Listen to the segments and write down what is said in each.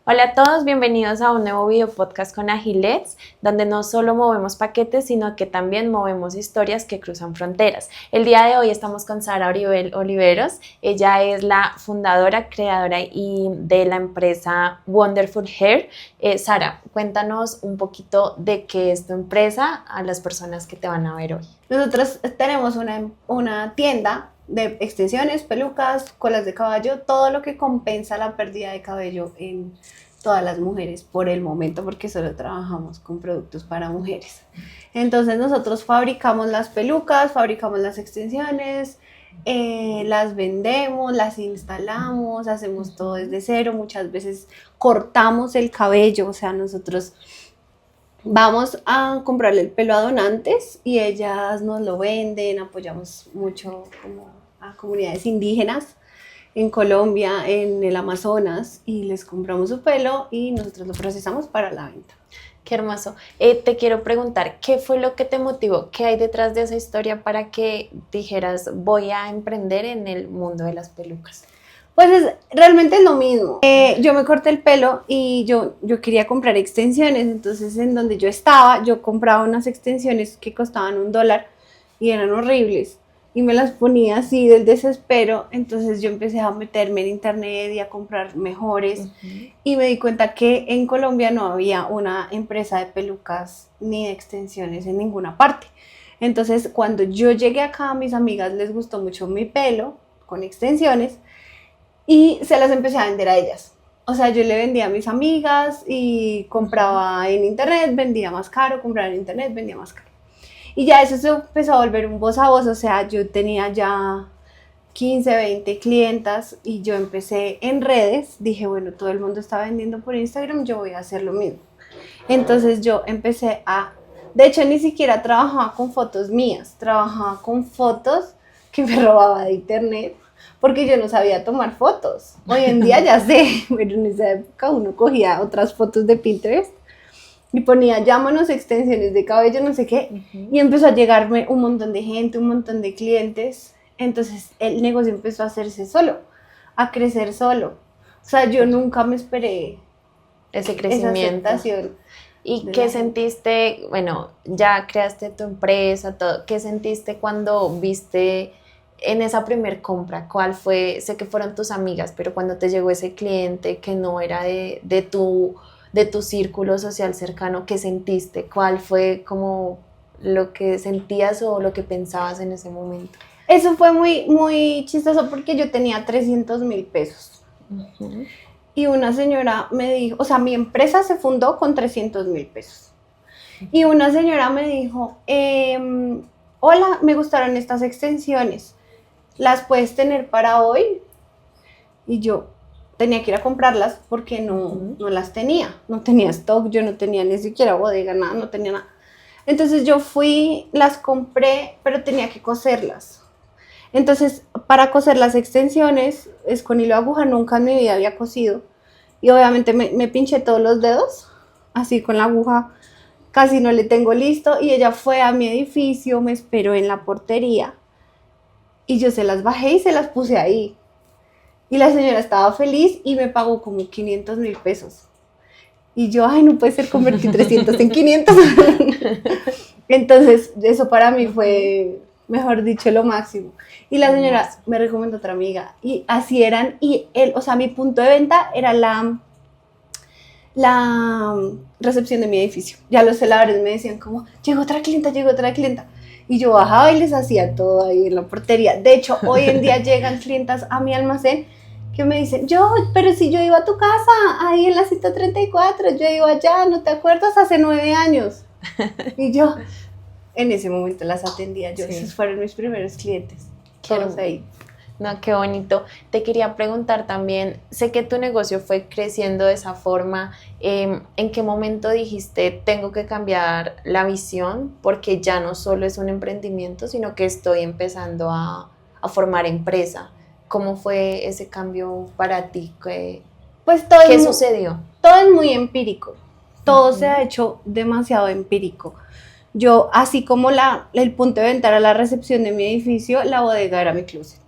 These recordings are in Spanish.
Hola a todos, bienvenidos a un nuevo video podcast con Agilets, donde no solo movemos paquetes, sino que también movemos historias que cruzan fronteras. El día de hoy estamos con Sara Oribel Oliveros. Ella es la fundadora, creadora y de la empresa Wonderful Hair. Sara, cuéntanos un poquito de qué es tu empresa a las personas que te van a ver hoy. Nosotros tenemos una tienda de extensiones, pelucas, colas de caballo, todo lo que compensa la pérdida de cabello en todas las mujeres por el momento, porque solo trabajamos con productos para mujeres. Entonces nosotros fabricamos las pelucas, fabricamos las extensiones, las vendemos, las instalamos, hacemos todo desde cero, muchas veces cortamos el cabello, o sea, nosotros vamos a comprarle el pelo a donantes y ellas nos lo venden, apoyamos mucho como a comunidades indígenas en Colombia, en el Amazonas, y les compramos su pelo y nosotros lo procesamos para la venta. Qué hermoso. Te quiero preguntar, ¿qué fue lo que te motivó? ¿Qué hay detrás de esa historia para que dijeras, voy a emprender en el mundo de las pelucas? Pues realmente es lo mismo. Yo me corté el pelo y yo quería comprar extensiones, entonces en donde yo estaba, yo compraba unas extensiones que costaban $1 y eran horribles y me las ponía así del desespero, entonces yo empecé a meterme en internet y a comprar mejores y me di cuenta que en Colombia no había una empresa de pelucas ni de extensiones en ninguna parte. Entonces cuando yo llegué acá, a mis amigas les gustó mucho mi pelo con extensiones y se las empecé a vender a ellas. O sea, yo le vendía a mis amigas y compraba en internet, vendía más caro, compraba en internet, vendía más caro. Y ya eso se empezó a volver un voz a voz, o sea, yo tenía ya 15, 20 clientas y yo empecé en redes, dije, bueno, todo el mundo está vendiendo por Instagram, yo voy a hacer lo mismo. Entonces yo empecé de hecho ni siquiera trabajaba con fotos mías, trabajaba con fotos que me robaba de internet, porque yo no sabía tomar fotos. Hoy en día ya sé, pero en esa época uno cogía otras fotos de Pinterest y ponía llámanos extensiones de cabello, no sé qué, y empezó a llegarme un montón de gente, un montón de clientes. Entonces el negocio empezó a hacerse solo, a crecer solo. O sea, yo nunca me esperé ese crecimiento. esa aceptación. ¿Y qué sentiste? Bueno, ya creaste tu empresa, todo. ¿Qué sentiste cuando viste en esa primer compra? ¿Cuál fue? Sé que fueron tus amigas, pero cuando te llegó ese cliente que no era de tu círculo social cercano, ¿qué sentiste? ¿Cuál fue como lo que sentías o lo que pensabas en ese momento? Eso fue muy, muy chistoso porque yo tenía 300,000 pesos. Y una señora me dijo, o sea, mi empresa se fundó con 300,000 pesos. Y una señora me dijo, hola, me gustaron estas extensiones, ¿las puedes tener para hoy? Y yo tenía que ir a comprarlas porque no las tenía, no tenía stock, yo no tenía ni siquiera bodega, nada, no tenía nada. Entonces yo fui, las compré, pero tenía que coserlas. Entonces, para coser las extensiones, es con hilo de aguja, nunca en mi vida había cosido. Y obviamente me pinché todos los dedos, así con la aguja, casi no le tengo listo. Y ella fue a mi edificio, me esperó en la portería. Y yo se las bajé y se las puse ahí. Y la señora estaba feliz y me pagó como 500,000 pesos. Y yo, ay, no puede ser, convertir 300 en 500. Entonces, eso para mí fue, mejor dicho, lo máximo. Y la señora me recomendó otra amiga. Y así eran. Y o sea, mi punto de venta era la recepción de mi edificio. Ya los celadores me decían como, llegó otra clienta, llegó otra clienta. Y yo bajaba y les hacía todo ahí en la portería. De hecho, hoy en día llegan clientas a mi almacén que me dicen, pero si yo iba a tu casa, ahí en la 134, yo iba allá, ¿no te acuerdas? Hace 9 años. Y yo, en ese momento las atendía yo. Sí. Esos fueron mis primeros clientes. Todos ahí. No, qué bonito. Te quería preguntar también, sé que tu negocio fue creciendo de esa forma. ¿En qué momento dijiste, tengo que cambiar la visión porque ya no solo es un emprendimiento, sino que estoy empezando a formar empresa? ¿Cómo fue ese cambio para ti? ¿Qué sucedió? Todo es muy empírico. Todo se ha hecho demasiado empírico. Yo, así como el punto de venta era la recepción de mi edificio, la bodega era mi closet.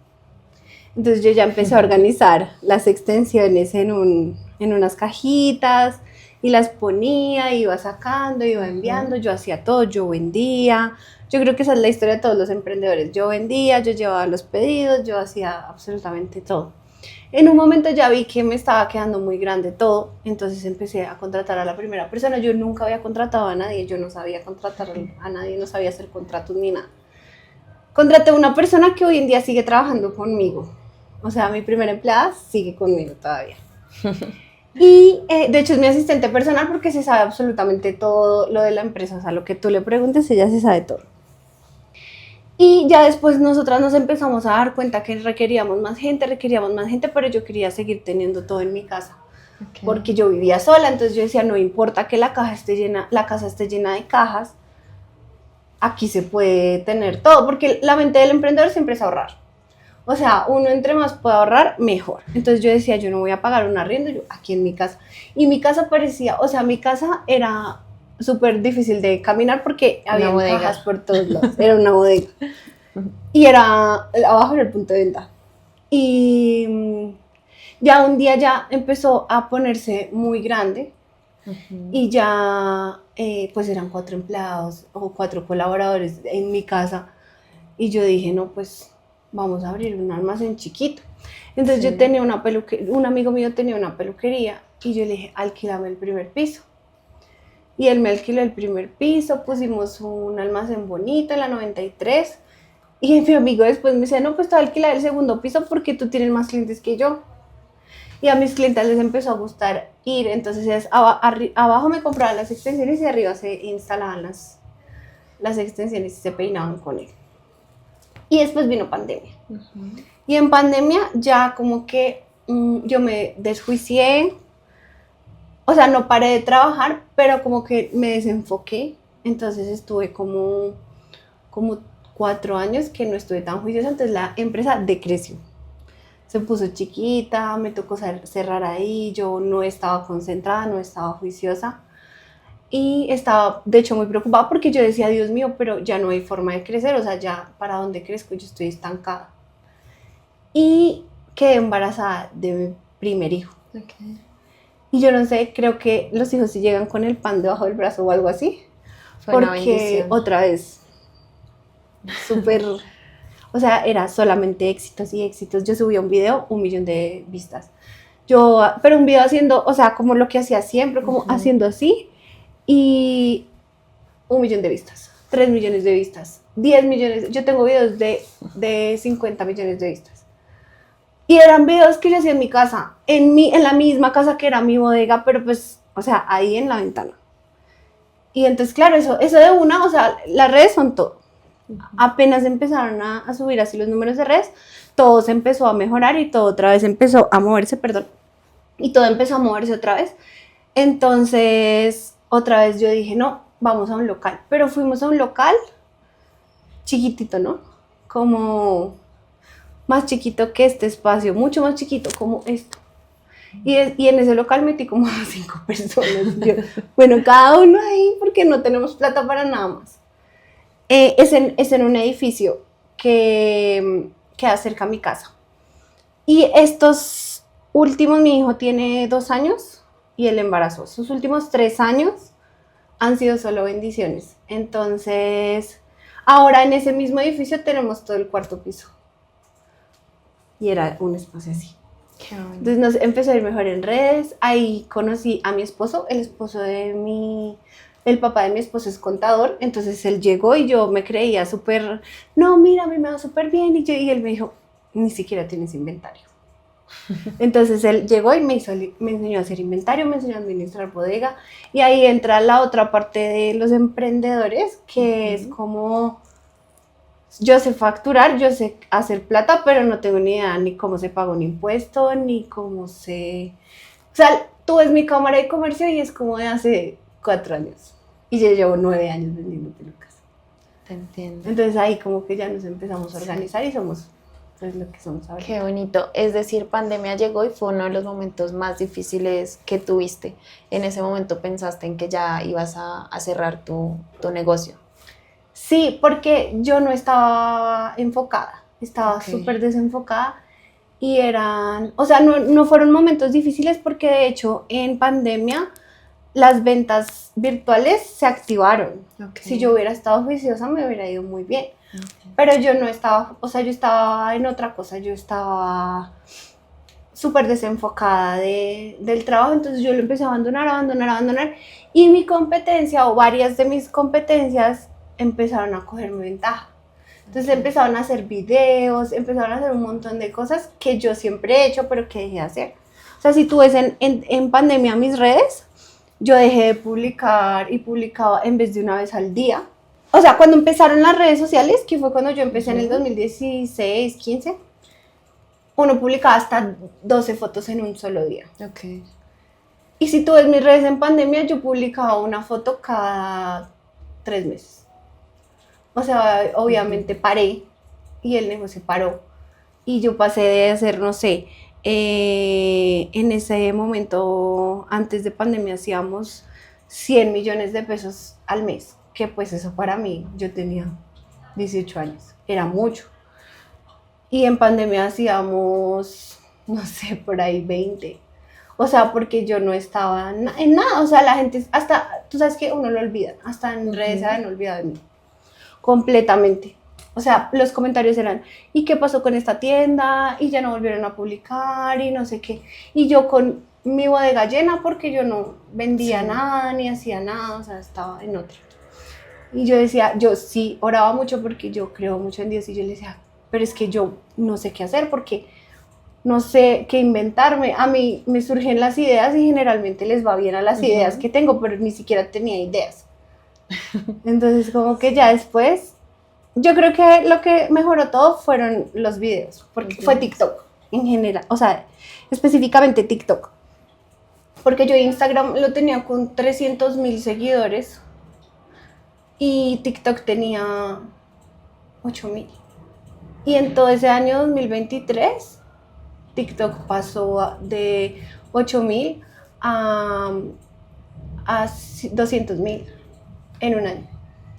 Entonces yo ya empecé a organizar las extensiones en un en unas cajitas y las ponía, iba sacando, iba enviando, yo hacía todo, yo vendía. Yo creo que esa es la historia de todos los emprendedores. Yo vendía, yo llevaba los pedidos, yo hacía absolutamente todo. En un momento ya vi que me estaba quedando muy grande todo, entonces empecé a contratar a la primera persona. Yo nunca había contratado a nadie, yo no sabía contratar a nadie, no sabía hacer contratos ni nada. Contraté a una persona que hoy en día sigue trabajando conmigo. O sea, mi primera empleada sigue conmigo todavía. Y de hecho es mi asistente personal porque se sabe absolutamente todo lo de la empresa. O sea, lo que tú le preguntes, ella se sabe todo. Y ya después nosotras nos empezamos a dar cuenta que requeríamos más gente, pero yo quería seguir teniendo todo en mi casa. Okay. Porque yo vivía sola, entonces yo decía, no importa que la casa esté llena de cajas, aquí se puede tener todo, porque la mente del emprendedor siempre es ahorrar. O sea, uno entre más pueda ahorrar, mejor. Entonces yo decía, yo no voy a pagar un arriendo, yo aquí en mi casa. Y mi casa parecía, o sea, mi casa era súper difícil de caminar porque había cajas por todos lados. Era una bodega. Y abajo era el punto de venta. Y ya un día ya empezó a ponerse muy grande. Y ya pues eran 4 empleados o 4 colaboradores en mi casa. Y yo dije, no, pues vamos a abrir un almacén chiquito. Entonces yo tenía una peluquería, un amigo mío tenía una peluquería y yo le dije, alquílame el primer piso. Y él me alquiló el primer piso, pusimos un almacén bonito en la 93. Y mi amigo después me decía, no, pues te voy a alquilar el segundo piso porque tú tienes más clientes que yo. Y a mis clientes les empezó a gustar ir, entonces abajo me compraban las extensiones y arriba se instalaban las extensiones y se peinaban con él. Y después vino pandemia. Y en pandemia ya como que yo me desjuicié, o sea, no paré de trabajar, pero como que me desenfoqué. Entonces estuve como 4 años que no estuve tan juiciosa, entonces la empresa decreció. Se puso chiquita, me tocó cerrar ahí, yo no estaba concentrada, no estaba juiciosa. Y estaba, de hecho, muy preocupada porque yo decía, Dios mío, pero ya no hay forma de crecer, o sea, ya para dónde crezco, yo estoy estancada. Y quedé embarazada de mi primer hijo. Okay. Y yo no sé, creo que los hijos sí llegan con el pan debajo del brazo o algo así. Fue una bendición. Otra vez, súper, o sea, era solamente éxitos y éxitos. Yo subía un video, 1 millón de vistas. Pero un video haciendo, o sea, como lo que hacía siempre, como haciendo así. Y 1 millón de vistas, 3 millones de vistas, 10 millones, yo tengo videos de 50 millones de vistas. Y eran videos que yo hacía en mi casa, en la misma casa que era mi bodega, pero pues, o sea, ahí en la ventana. Y entonces, claro, eso de una, o sea, las redes son todo. Apenas empezaron a subir así los números de redes, todo se empezó a mejorar y todo otra vez empezó a moverse, y todo empezó a moverse otra vez. Entonces, otra vez yo dije, no, vamos a un local. Pero fuimos a un local chiquitito, ¿no? Como más chiquito que este espacio, mucho más chiquito, como esto. Y en ese local metí como 5 personas. Yo, bueno, cada uno ahí porque no tenemos plata para nada más. Es en un edificio que queda cerca a mi casa. Y estos últimos, mi hijo tiene 2 años y el embarazo. Sus últimos 3 años han sido solo bendiciones. Entonces, ahora en ese mismo edificio tenemos todo el 4º piso. Y era un espacio así. Qué bueno. Entonces nos empezó a ir mejor en redes. Ahí conocí a mi esposo, el papá de mi esposo es contador. Entonces él llegó y yo me creía súper, no, mira, a mí me va súper bien. Y él me dijo, ni siquiera tienes inventario. Entonces él llegó y me enseñó a hacer inventario, me enseñó a administrar bodega, y ahí entra la otra parte de los emprendedores, que es como, yo sé facturar, yo sé hacer plata, pero no tengo ni idea ni cómo se paga un impuesto, ni cómo se... O sea, tú ves mi cámara de comercio y es como de hace 4 años, y yo llevo 9 años vendiendo pelucas. Te entiendo. Entonces ahí como que ya nos empezamos a organizar y somos... es lo que somos ahora. Qué bonito. Es decir, pandemia llegó y fue uno de los momentos más difíciles que tuviste. En ese momento pensaste en que ya ibas a cerrar tu negocio. Sí, porque yo no estaba enfocada, estaba súper desenfocada y eran, o sea, no fueron momentos difíciles porque de hecho en pandemia las ventas virtuales se activaron. Ok. Si yo hubiera estado juiciosa me hubiera ido muy bien, pero yo no estaba, o sea, yo estaba en otra cosa, yo estaba súper desenfocada del trabajo, entonces yo lo empecé a abandonar, y mi competencia o varias de mis competencias empezaron a cogerme ventaja. Entonces empezaron a hacer videos, empezaron a hacer un montón de cosas que yo siempre he hecho, pero que dejé de hacer. O sea, si tú ves en pandemia mis redes, yo dejé de publicar y publicaba en vez de una vez al día. O sea, cuando empezaron las redes sociales, que fue cuando yo empecé en el 2016, 15, uno publicaba hasta 12 fotos en un solo día. Ok. Y si tú ves mis redes en pandemia, yo publicaba una foto cada 3 meses. O sea, obviamente paré y el negocio paró. Y yo pasé de hacer, no sé, en ese momento, antes de pandemia, hacíamos 100 millones de pesos al mes. Que pues eso para mí, yo tenía 18 años, era mucho. Y en pandemia hacíamos, no sé, por ahí 20. O sea, porque yo no estaba en nada. O sea, la gente, hasta, tú sabes que uno lo olvida, hasta en redes se han olvidado de mí. Completamente. O sea, los comentarios eran, ¿y qué pasó con esta tienda? Y ya no volvieron a publicar y no sé qué. Y yo con mi bodega llena porque yo no vendía nada ni hacía nada, o sea, estaba en otra. Y yo decía, yo sí oraba mucho porque yo creo mucho en Dios y yo le decía, pero es que yo no sé qué hacer porque no sé qué inventarme. A mí me surgen las ideas y generalmente les va bien a las ideas que tengo, pero ni siquiera tenía ideas. Entonces como que ya después, yo creo que lo que mejoró todo fueron los videos, porque fue TikTok en general, o sea, específicamente TikTok. Porque yo Instagram lo tenía con 300,000 seguidores y TikTok tenía 8,000. Y en todo ese año 2023, TikTok pasó de 8,000 a 200,000 en un año.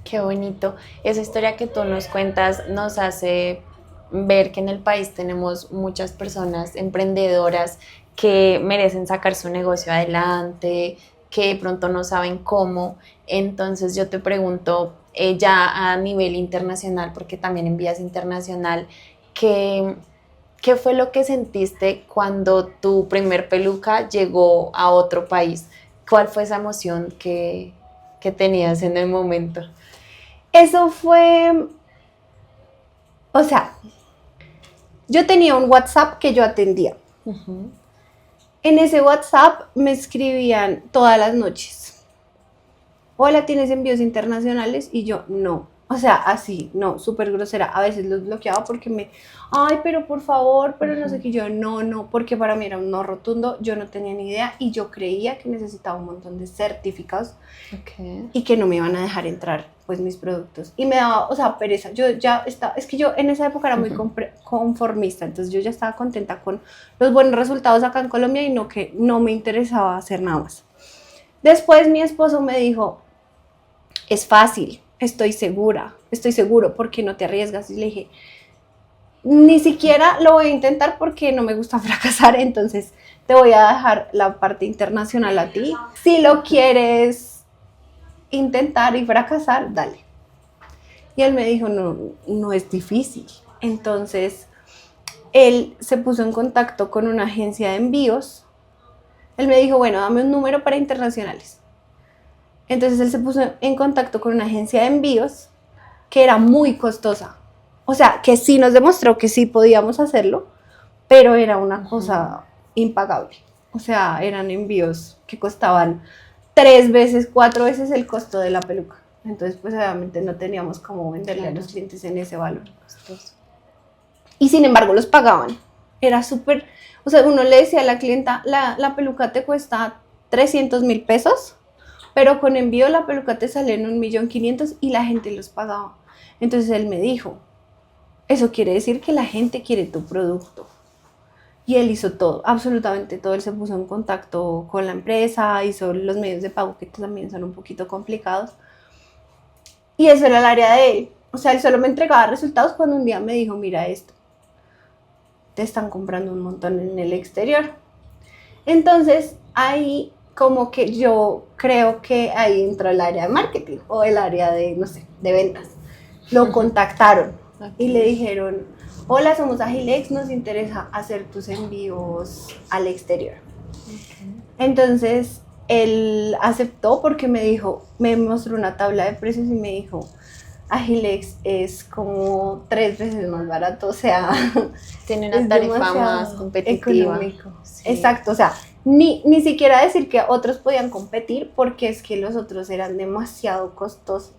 Qué bonito. Esa historia que tú nos cuentas nos hace ver que en el país tenemos muchas personas emprendedoras que merecen sacar su negocio adelante, que de pronto no saben cómo. Entonces yo te pregunto, ya a nivel internacional, porque también envías internacional, ¿qué, qué fue lo que sentiste cuando tu primer peluca llegó a otro país? ¿Cuál fue esa emoción que tenías en el momento? Eso fue, o sea, yo tenía un WhatsApp que yo atendía. En ese WhatsApp me escribían todas las noches, hola, ¿tienes envíos internacionales? Y yo, no. O sea, así, no, súper grosera. A veces los bloqueaba porque ay, pero por favor, pero no sé qué. Yo, no, porque para mí era un no rotundo. Yo no tenía ni idea y yo creía que necesitaba un montón de certificados y que no me iban a dejar entrar, pues, mis productos. Y me daba, o sea, pereza. Yo ya estaba, es que yo en esa época era muy conformista, entonces yo ya estaba contenta con los buenos resultados acá en Colombia y no que no me interesaba hacer nada más. Después mi esposo me dijo, es fácil, estoy seguro, ¿por qué no te arriesgas? Y le dije, ni siquiera lo voy a intentar porque no me gusta fracasar, entonces te voy a dejar la parte internacional a ti. Si lo quieres intentar y fracasar, dale. Y él me dijo, no es difícil. Entonces, él se puso en contacto con una agencia de envíos. Él me dijo, bueno, dame un número para internacionales. Entonces él se puso en contacto con una agencia de envíos que era muy costosa. O sea, que sí nos demostró que sí podíamos hacerlo, pero era una cosa impagable. O sea, eran envíos que costaban 3 veces, 4 veces el costo de la peluca. Entonces, pues obviamente no teníamos cómo venderle a los clientes en ese valor costoso. Y sin embargo los pagaban. Era súper, o sea, uno le decía a la clienta, la peluca te cuesta 300,000 pesos, pero con envío la peluca te sale en 1,500,000 y la gente los pagaba. Entonces él me dijo, eso quiere decir que la gente quiere tu producto. Y él hizo todo, absolutamente todo. Él se puso en contacto con la empresa, hizo los medios de pago que también son un poquito complicados. Y eso era el área de él. O sea, él solo me entregaba resultados cuando un día me dijo, mira esto. te están comprando un montón en el exterior. Entonces, ahí como que yo creo que ahí entró el área de marketing o el área de, no sé, de ventas. Lo contactaron y le dijeron, hola, somos Agilex, nos interesa hacer tus envíos al exterior. Entonces, él aceptó porque me dijo, me mostró una tabla de precios y me dijo, Agilex es como 3 veces más barato, o sea, tiene una tarifa más competitiva. Económico. Sí. Exacto, o sea, ni siquiera decir que otros podían competir porque es que los otros eran demasiado costosos.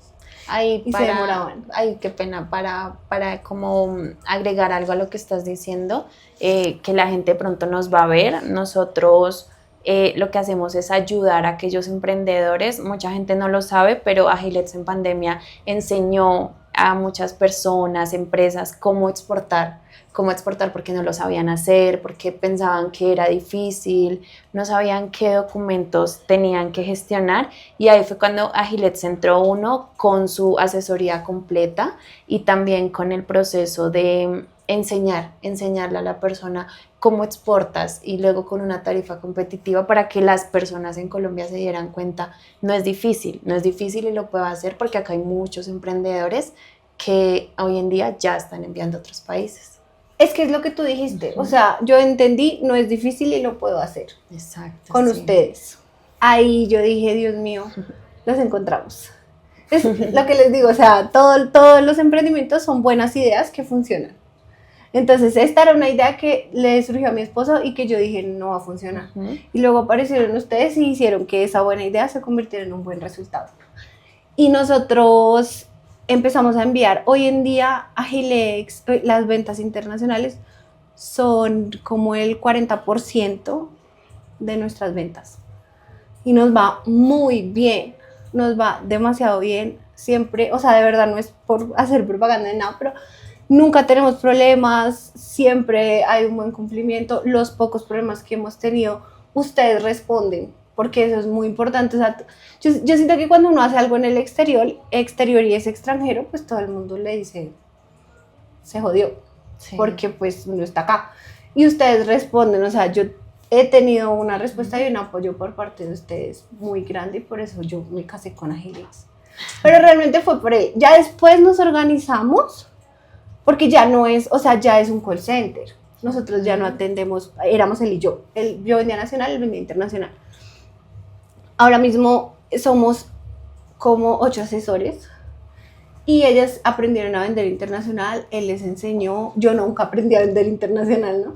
Y se demoraban. Ay, qué pena, para como agregar algo a lo que estás diciendo, que la gente pronto nos va a ver. Nosotros lo que hacemos es ayudar a aquellos emprendedores. Mucha gente no lo sabe, pero Agilex en pandemia enseñó a muchas personas, empresas, cómo exportar porque no lo sabían hacer, porque pensaban que era difícil, no sabían qué documentos tenían que gestionar, y ahí fue cuando Agilex entró uno con su asesoría completa y también con el proceso de enseñarle a la persona cómo exportas y luego con una tarifa competitiva para que las personas en Colombia se dieran cuenta, no es difícil y lo puedo hacer porque acá hay muchos emprendedores que hoy en día ya están enviando a otros países. Es que es lo que tú dijiste, o sea, yo entendí, no es difícil y lo puedo hacer. Exacto. Con ustedes. Ahí yo dije, Dios mío, los encontramos. Es lo que les digo, o sea, todos los emprendimientos son buenas ideas que funcionan. Entonces, esta era una idea que le surgió a mi esposo y que yo dije, no va a funcionar. Y luego aparecieron ustedes y hicieron que esa buena idea se convirtiera en un buen resultado. Y nosotros empezamos a enviar. Hoy en día, Agilex, las ventas internacionales son como el 40% de nuestras ventas. Y nos va muy bien, nos va demasiado bien. Siempre, o sea, de verdad no es por hacer propaganda de nada, pero nunca tenemos problemas, siempre hay un buen cumplimiento. Los pocos problemas que hemos tenido, ustedes responden, porque eso es muy importante. O sea, yo siento que cuando uno hace algo en el exterior y es extranjero, pues todo el mundo le dice, se jodió, sí, porque pues uno está acá. Y ustedes responden, o sea, yo he tenido una respuesta y un apoyo por parte de ustedes muy grande y por eso yo me casé con Agilex. Pero realmente fue por él. Ya después nos organizamos, porque ya no es, o sea, ya es un call center. Nosotros ya no atendemos, éramos él y yo. Yo vendía nacional, él vendía internacional. Ahora mismo somos como 8 asesores y ellas aprendieron a vender internacional, él les enseñó, yo nunca aprendí a vender internacional, ¿no?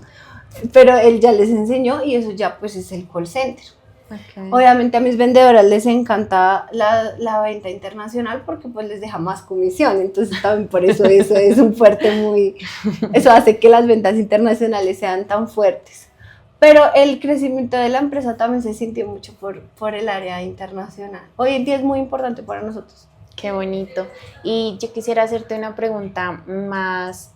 Pero él ya les enseñó y eso ya pues es el call center. Okay. Obviamente a mis vendedoras les encanta la venta internacional porque pues les deja más comisión, entonces también por eso es un fuerte muy, eso hace que las ventas internacionales sean tan fuertes. Pero el crecimiento de la empresa también se sintió mucho por el área internacional. Hoy en día es muy importante para nosotros. Qué bonito. Y yo quisiera hacerte una pregunta más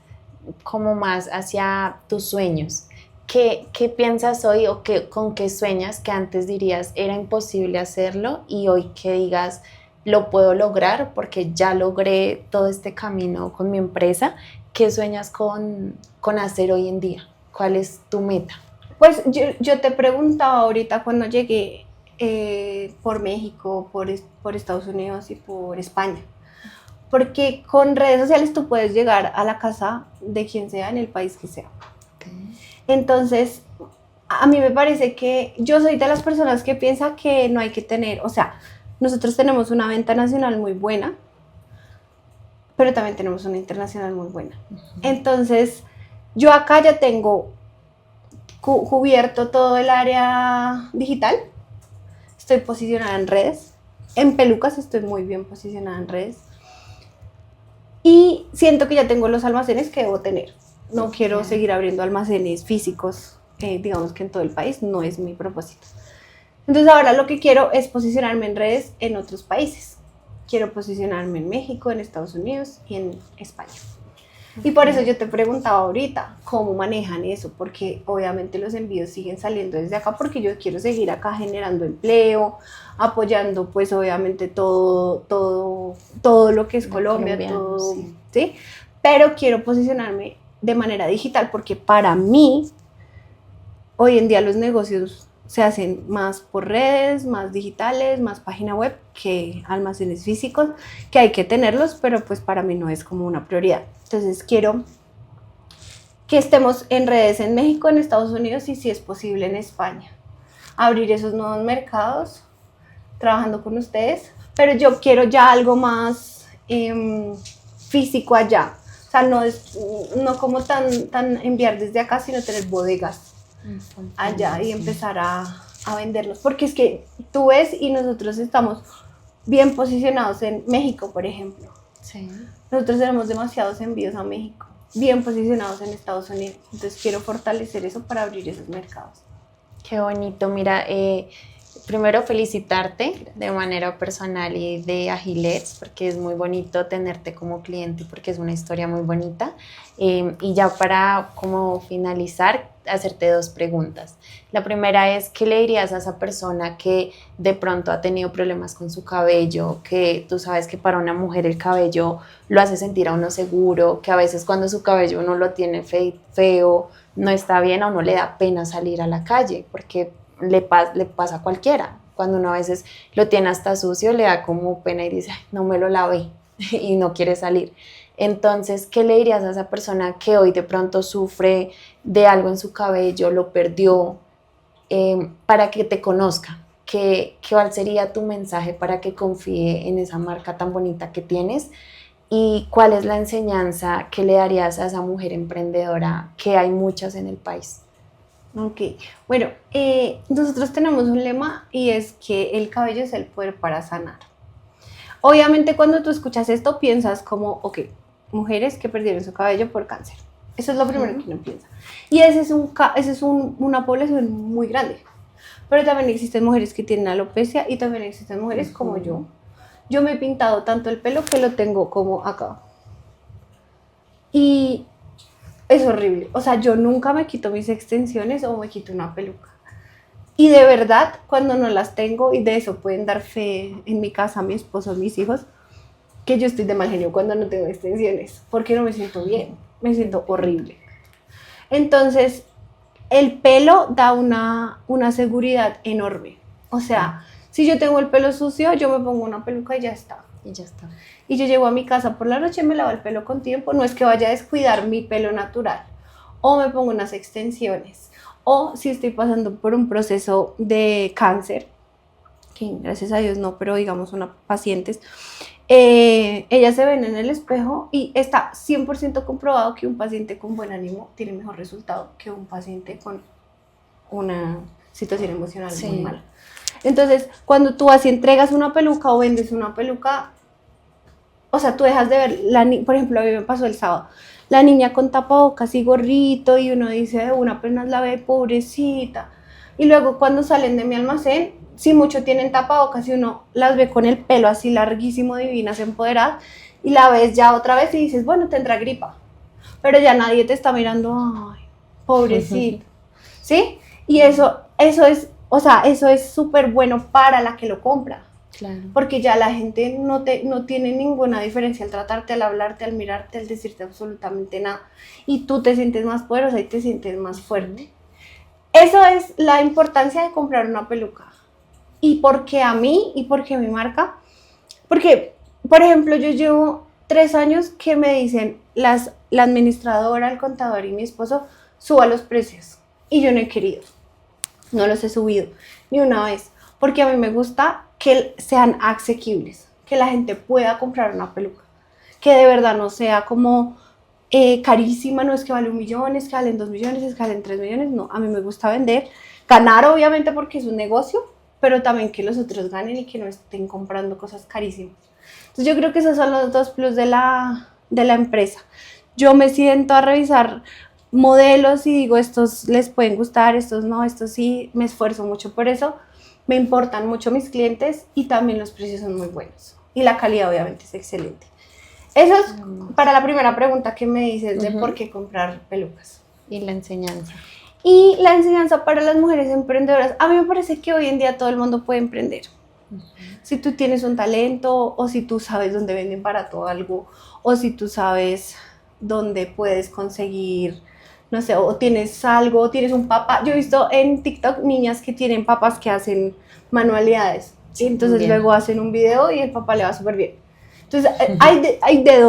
hacia tus sueños. ¿Qué piensas hoy o con qué sueñas que antes dirías era imposible hacerlo y hoy que digas lo puedo lograr porque ya logré todo este camino con mi empresa? ¿Qué sueñas con hacer hoy en día? ¿Cuál es tu meta? Pues yo te preguntaba ahorita cuando llegué por México, por Estados Unidos y por España. Porque con redes sociales tú puedes llegar a la casa de quien sea en el país que sea. Okay. Entonces, a mí me parece que yo soy de las personas que piensa que no hay que tener, o sea, nosotros tenemos una venta nacional muy buena, pero también tenemos una internacional muy buena. Uh-huh. Entonces, yo acá ya tengo cubierto todo el área digital, estoy posicionada en redes, en pelucas estoy muy bien posicionada en redes y siento que ya tengo los almacenes que debo tener. No quiero seguir abriendo almacenes físicos, digamos que en todo el país, no es mi propósito. Entonces ahora lo que quiero es posicionarme en redes en otros países. Quiero posicionarme en México, en Estados Unidos y en España. Y por eso yo te preguntaba ahorita, ¿cómo manejan eso? Porque obviamente los envíos siguen saliendo desde acá porque yo quiero seguir acá generando empleo, apoyando pues obviamente todo lo que es Colombia, todo, sí. ¿Sí? Pero quiero posicionarme de manera digital, porque para mí, hoy en día los negocios se hacen más por redes, más digitales, más página web que almacenes físicos, que hay que tenerlos, pero pues para mí no es como una prioridad. Entonces quiero que estemos en redes en México, en Estados Unidos y si es posible en España. Abrir esos nuevos mercados, trabajando con ustedes, pero yo quiero ya algo más físico allá. O sea, no como tan enviar desde acá, sino tener bodegas allá y empezar a venderlos. Porque es que tú ves y nosotros estamos bien posicionados en México, por ejemplo. Sí. Nosotros tenemos demasiados envíos a México, bien posicionados en Estados Unidos. Entonces quiero fortalecer eso para abrir esos mercados. Qué bonito. Mira, primero felicitarte de manera personal y de Agilets, porque es muy bonito tenerte como cliente, porque es una historia muy bonita. Y ya para como finalizar, hacerte 2 preguntas. La primera es, ¿qué le dirías a esa persona que de pronto ha tenido problemas con su cabello? Que tú sabes que para una mujer el cabello lo hace sentir a uno seguro, que a veces cuando su cabello uno lo tiene feo, no está bien, a uno le da pena salir a la calle, porque le pasa a cualquiera. Cuando uno a veces lo tiene hasta sucio, le da como pena y dice, "Ay, no me lo lavé", y no quiere salir. Entonces, ¿qué le dirías a esa persona que hoy de pronto sufre de algo en su cabello, lo perdió, para que te conozca? ¿Cuál sería tu mensaje para que confíe en esa marca tan bonita que tienes? ¿Y cuál es la enseñanza que le darías a esa mujer emprendedora, que hay muchas en el país? Ok, bueno, nosotros tenemos un lema y es que el cabello es el poder para sanar. Obviamente cuando tú escuchas esto piensas como, ok, mujeres que perdieron su cabello por cáncer. Eso es lo primero que uno piensa. Y ese es una población muy grande. Pero también existen mujeres que tienen alopecia y también existen mujeres como yo. Yo me he pintado tanto el pelo que lo tengo como acá. Y es horrible. O sea, yo nunca me quito mis extensiones o me quito una peluca. Y de verdad, cuando no las tengo, y de eso pueden dar fe en mi casa, mi esposo, mis hijos, que yo estoy de mal genio cuando no tengo extensiones, porque no me siento bien, me siento horrible. Entonces, el pelo da una seguridad enorme. O sea, si yo tengo el pelo sucio, yo me pongo una peluca y ya está. Y ya está. Y yo llego a mi casa por la noche, me lavo el pelo con tiempo, no es que vaya a descuidar mi pelo natural, o me pongo unas extensiones, o si estoy pasando por un proceso de cáncer, que gracias a Dios no, pero digamos pacientes, ellas se ven en el espejo y está 100% comprobado que un paciente con buen ánimo tiene mejor resultado que un paciente con una situación emocional muy mala. Entonces, cuando tú así entregas una peluca o vendes una peluca, o sea, tú dejas de ver, por ejemplo, a mí me pasó el sábado, la niña con tapabocas y gorrito y uno dice, una apenas la ve, pobrecita. Y luego cuando salen de mi almacén, sí mucho tienen tapabocas y uno las ve con el pelo así larguísimo, divinas, empoderadas, y la ves ya otra vez y dices, bueno, tendrá gripa. Pero ya nadie te está mirando, ay, pobrecita. ¿Sí? Y eso es, o sea, eso es súper bueno para la que lo compra. Claro. Porque ya la gente no tiene ninguna diferencia al tratarte, al hablarte, al mirarte, al decirte absolutamente nada. Y tú te sientes más poderosa y te sientes más fuerte. Eso es la importancia de comprar una peluca. ¿Y por qué a mí? ¿Y por qué mi marca? Porque, por ejemplo, yo llevo 3 años que me dicen la administradora, el contador y mi esposo, suba los precios. Y yo no he querido. No los he subido ni una vez. Porque a mí me gusta que sean asequibles, que la gente pueda comprar una peluca, que de verdad no sea como carísima, no es que vale 1 millón, es que valen 2 millones, es que valen 3 millones, no, a mí me gusta vender, ganar obviamente porque es un negocio, pero también que los otros ganen y que no estén comprando cosas carísimas. Entonces yo creo que esos son los 2 plus de la empresa. Yo me siento a revisar modelos y digo, estos les pueden gustar, estos no, estos sí, me esfuerzo mucho por eso. Me importan mucho mis clientes y también los precios son muy buenos. Y la calidad obviamente es excelente. Eso es para la primera pregunta que me dices de por qué comprar pelucas. Y la enseñanza. Y la enseñanza para las mujeres emprendedoras. A mí me parece que hoy en día todo el mundo puede emprender. Si tú tienes un talento o si tú sabes dónde venden barato algo o si tú sabes donde puedes conseguir, no sé, o tienes algo, o tienes un papá. Yo he visto en TikTok niñas que tienen papás que hacen manualidades. Y entonces Bien. luego hacen un video y el papá le va súper bien. Entonces, hay de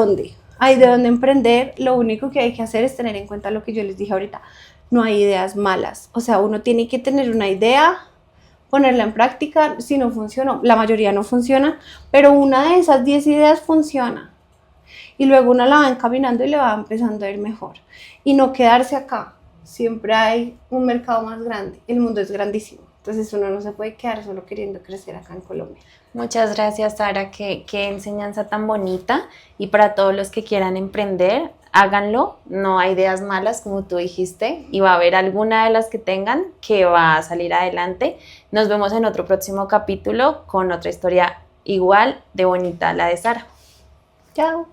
dónde emprender. Lo único que hay que hacer es tener en cuenta lo que yo les dije ahorita. No hay ideas malas. O sea, uno tiene que tener una idea, ponerla en práctica. Si no funciona, la mayoría no funciona, pero una de esas 10 ideas funciona. Y luego uno la va encaminando y le va empezando a ir mejor. Y no quedarse acá. Siempre hay un mercado más grande. El mundo es grandísimo. Entonces uno no se puede quedar solo queriendo crecer acá en Colombia. Muchas gracias, Sara. Qué enseñanza tan bonita. Y para todos los que quieran emprender, háganlo. No hay ideas malas, como tú dijiste, y va a haber alguna de las que tengan que va a salir adelante. Nos vemos en otro próximo capítulo con otra historia igual de bonita, la de Sara. Chao.